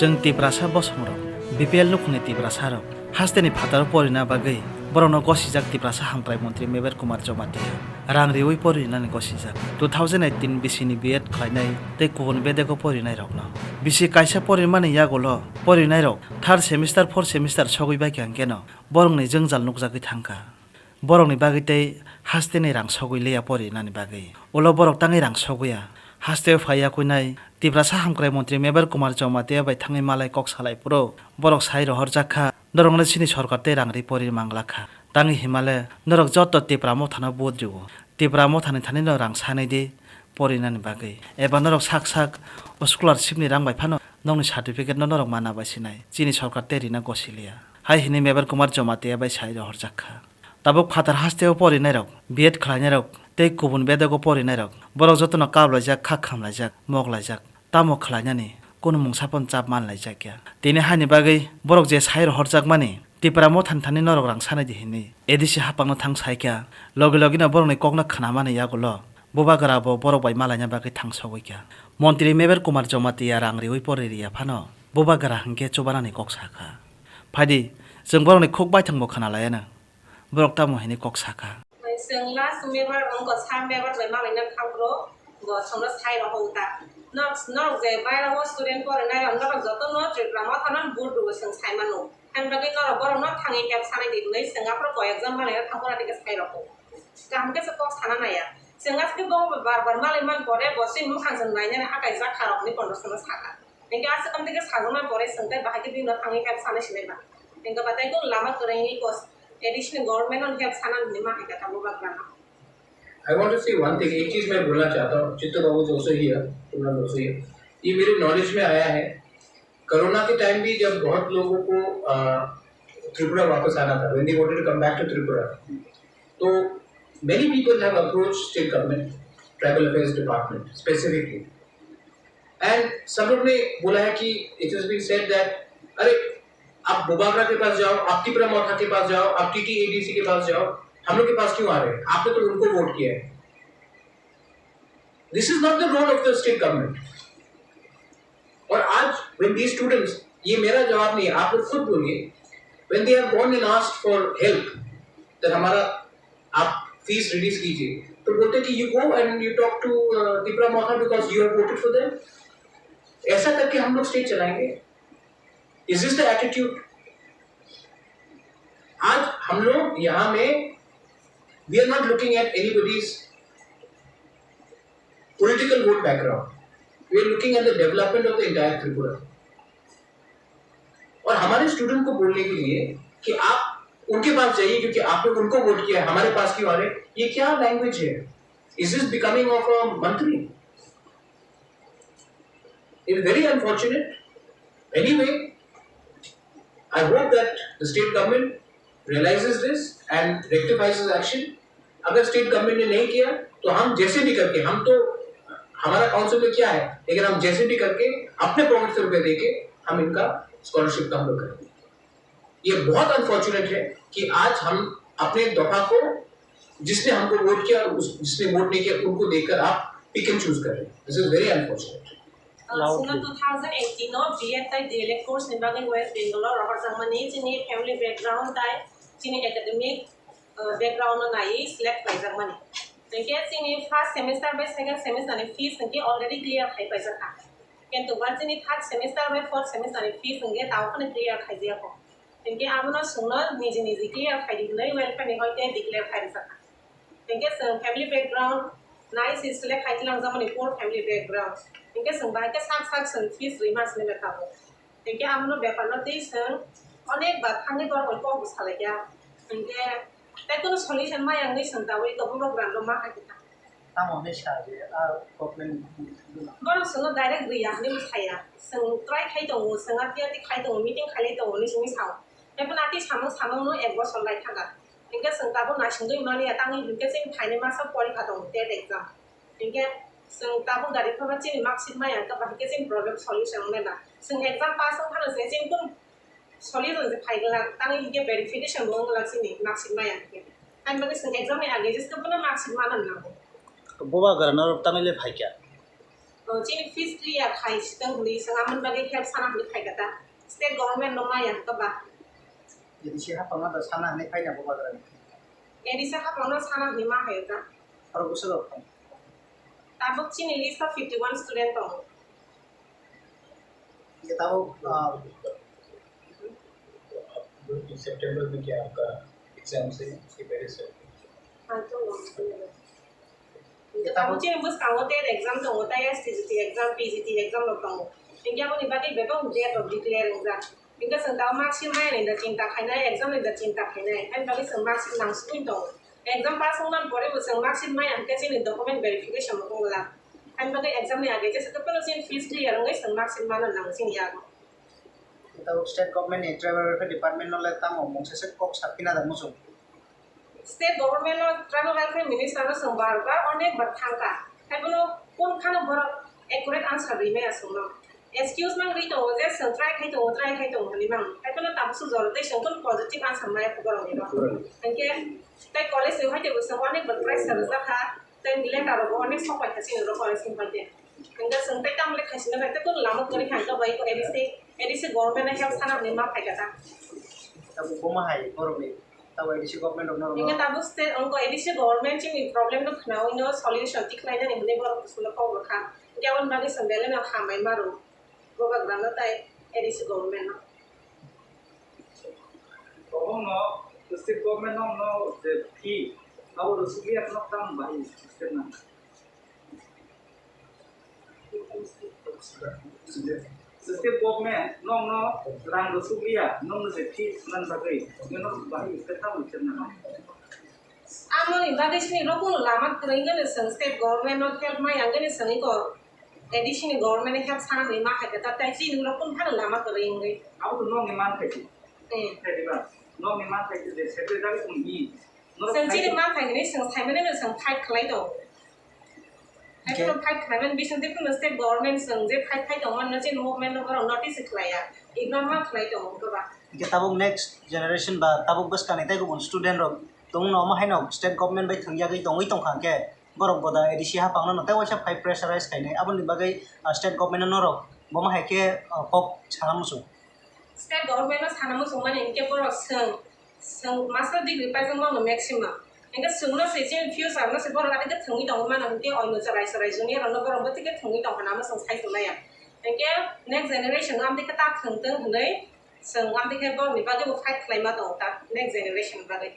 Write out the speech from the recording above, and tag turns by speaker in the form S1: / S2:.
S1: जों तिब्रासा बसंरक बिपिएल नुखुनि तिब्रासारक हास्तेनि फातार परिना बागै बरनो गसिजाक तिब्रासा हामप्राय मन्त्री मेबर कुमार जमातिया रां रिवै परिनानि गसिजाक 2018 बिसिनि बिएड खायनाय तै गुबुन बेदेको परिनाय रकनो बिसि कायसा परिमानि यागोलो परिनाय रक थार्ड सेमिस्टार फोर्थ सेमिस्टार सगै बायखां केनो बरंनि जोंजाल नुकजागै थांका बरंनि बागै तै हास्तेनि रां सगै लेया परिनानि बागै उलो बरक ताङै रां सगैया हास्ते फाया कुनाय तिब्रासा हामक्राय मन्त्री मेबर कुमार जमातिया बाय थाङै मालाय कक सालाय पुरो बरक साइ रहर जाखा नरंनो सिनि सरकार ते रांरि परि मांगलाखा ताङै हिमालय नरक जत तिब्रामो थाना बोद्रिव तिब्रामो थानि थानि न रां सानै दे परिनानि बागै एबा नरक साक साक स्कलारशिपनि रां बाय फानो नंनि सार्टिफिकेट न नरक माना बासिनाय चिनि सरकार ते रिना गसिलिया हाय हिनि मेबर कुमार जमातिया बाय साइ रहर जाखा ताबुक फातार हास्तेव परिनाय रक बिएड खालायनाय रक तै गुबुन बेदागो परिनाय रक बरक जतन काबलायजाक खा खामलायजाक मगलायजाक तामो खालायनानि कुनु मुंसापन चाप मानलायजाक या तिनि हानि बागै बरक जे साइ रहरजाक माने तिप्रामो थानथानि नरक रां सानाय दिहिनि एदिसि हापांनो थां साइक्या लगे लगेनो बरकनि ककना खानामानि यागुलो बुबा गराबो बरक बाय मालायना बागै थांसवैक्या मन्त्री मेबर कुमार जमातिया रां रिवै परिरिया फानो बुबा गरा हंके चुबानानि कक साखा फायदि जों बरकनि खुक बायथांबो खानालायानो बरक तामो हिनि कक साखा
S2: Sengla sumebar ongko samebar by malina khangro go songna sai ro hota nok je bayra ho student pore nai ron nok joto no triplama thanan budu seng sai manu han bagi no bor no thangi cap sanai di nei senga pro ko exam malina thangora dik sai ro ko kam ke ko sana na ya senga ke bong bar malai man pore bosin mu khang seng nai na akai za kharok ni kondo sona saka engke ase kam থেকে সাগমা পরে সঙ্গে বাকি দিন থাঙ্গি cup সানে সিলেবা engke batai ko lama korengi kos additional government on help sana nima heka tabu bagrana
S3: I want to say one thing. एक चीज मैं बोलना चाहता हूँ चित्त बाबू जो से ही है तुमने जो से ये मेरे नॉलेज में आया है कोरोना के टाइम भी जब बहुत लोगों को त्रिपुरा वापस आना था when they wanted to come back to Tripura तो many people have approached state government tribal affairs department specifically and सब लोग ने बोला है कि it has been said that अरे आप बुबागरा के पास जाओ आप त्रिपुरा मोथा के पास जाओ आप TTADC के पास जाओ हम लोग के पास क्यों आ रहे हैं आपने तो उनको वोट किया है this is not the role of the state government और आज व्हेन दीस स्टूडेंट्स ये मेरा जवाब नहीं है आप लोग खुद बोलिए when they have gone and asked for help that हमारा आप फीस रिड्यूस कीजिए तो बोलते हैं कि you go and you talk to Tripura Motha because you have voted for them ऐसा करके हम लोग स्टेट चलाएंगे इज दिस द एटीट्यूड आज हम लोग यहाँ में we are not looking at anybody's political vote background. We are looking at the development of the entire Tripura. और हमारे स्टूडेंट को बोलने के लिए कि आप उनके पास जाइए क्योंकि आपने उनको वोट किया है हमारे पास क्यों आ रहे ये क्या लैंग्वेज है Is this becoming of a मंत्री It is very unfortunate. Anyway, I hope that the state government realizes this and rectifies his action. अगर स्टेट गवर्नमेंट ने नहीं किया तो हम जैसे भी करके हम तो हमारा काउंसिल में क्या है लेकिन हम जैसे भी करके अपने पॉकेट से रुपए देके हम इनका स्कॉलरशिप का हम लोग करेंगे ये बहुत अनफॉर्चुनेट है कि आज हम अपने दफा को जिसने हमको वोट किया जिसने वोट नहीं किया उनको देकर आप पिक एंड चूज कर रहे हैं this is very unfortunate
S2: Suna 2018 no BEd tai DLED course ni bagai West Bengal ro har jamani chini family background tai chini academic background no nai select pai jamani tengke chini first semester by second semester ni fees tengke already clear khai pai jaka kintu ba chini third semester by fourth semester ni fees tengke taw khone clear khai dia ko tengke amuna suna niji clear khai di nai welfare ni hoite declare khai jaka tengke family background nice is select khai tilang jamani poor family background tengke sung ba ke sak sung fees rimas ni beta ko tengke amuna byapar no tei sung onek ba thangi dor ko ko salai ya tengke tai kono solution ma yang ni sung ta wei ko program lo ma ka kita
S4: tamo ne shaje a problem
S2: bor sung direct ri ya ni saya sung try khai dong sung a tia ti khai dong meeting khai le dong ni sung sao tai pun ati samang no ek bo sol lai thaga tengke sung ta bo na sung doi ma le ta ngi ke sing khai ne ma sa pori ka dong te exam tengke sung tabu dari phaba chini marksheet ma yang ka ba ke sing problem solution me na sung exam pass ang phana se sing kun solution se phai gala tang ge verification bong la chini marksheet ma yang ke an ba ke sung exam me age jis ka puna marksheet ma nan na
S1: boba garana tangile phai kya
S2: Cini fees clear khai sitang huli sangaman bagi help sana huli khai kata. State government no maya ka ba.
S4: Jadi siapa pengen ada sana ini kayaknya apa bageran.
S2: Edisa ka pono sana huli ma hai ka.
S4: Kalau gue sudah kan.
S2: Tabuk cini list of 51 student tong.
S4: Kita tahu
S3: सितंबर में क्या आपका exam से इसकी पहले से
S2: Tabuk cini bus kawo te exam tong ta ya STT exam PGT exam lo tong. Hingga mo ni bagi bebang date of declare exam. Hingga sang tahu maksim mai ni da cinta khaina exam ni da cinta khaina. Kan bagi sang maksim nang screen tong. Exam pass honan pore bo sang maksim mai an ka cini document verification mo kong la. Kan bagi exam ni age jesa kapelo cini fees clear ngai sang maksim mana nang cini ya.
S4: kita tahu state government ni travel department no le tang omong sese kok sapina da musuh.
S2: State government no travel welfare minister no sang bar onek bar thangka. Kai bono kon khana bor accurate answer ri me asungno. Excuse mang ri to je sang try khai to ni mang. Kai bono tam su jor te sang kon positive answer mai ko bor ni no. Anke tai college se hoite sang onek bar price sa za kha tai mile ta ro onek sok pai khasi ro college sin pate. Angga sang tai tam le khasi na ta kon lama kori khai ka bai ko edisi government na help sana ni ma khai kata.
S4: Kita boma hai baru ni. Tahu edisi government no
S2: Hingga tabuk state angko edisi government cini problem no kenau ino solution tiklai na ni hune bor kusula kau berkha. Jawan bagi sembele na hamai maru. Goba grana tai edisi government no.
S5: Kau no, state government no the fee. Kau rusuli apa nak tam bayi sistem na. State government no rang rusuli ya, no the fee nan bagai. No bayi kita macam na.
S2: Amo ni bagi sini rokun lama keringan ni sang state government no help mai angga ni sang iko edisi ni government ni help sana ni ma khai kata tai sini rokun kan lama keringan.
S5: Aku tu no ngiman kaji. Kaji ba. No ngiman kaji the secretary kungi.
S2: Sang sini ma khai ni sang thai mana ni sang thai kelai to. Hai pun thai kelai man bisan te pun state government sang je thai to man na cini movement no kalau notice kelai ya. Ignore ma kelai to ko ba.
S4: kita tabung next generation ba tabuk bus kan itu pun student rok tung no ma hai no state government bai thangya gai tong khang ke borok boda edisi ha pang no te wa phai pressurize kai nei abon ni bagai state government no rok boma hai ke kok chana musu
S2: State government no sana mo sungman ingke bor sang master degree pa sang mo maximum. Ingke sungno se chen fuse na se bor ga ke thungi tong man ingke oino sarai juni ro no bor bo ke thungi tong na ma sang sai tu ya. Ingke next generation am de ka ta thung teng hnei sang am de ke bor ni ba ke bo fight claim ma tong ta next generation ba ke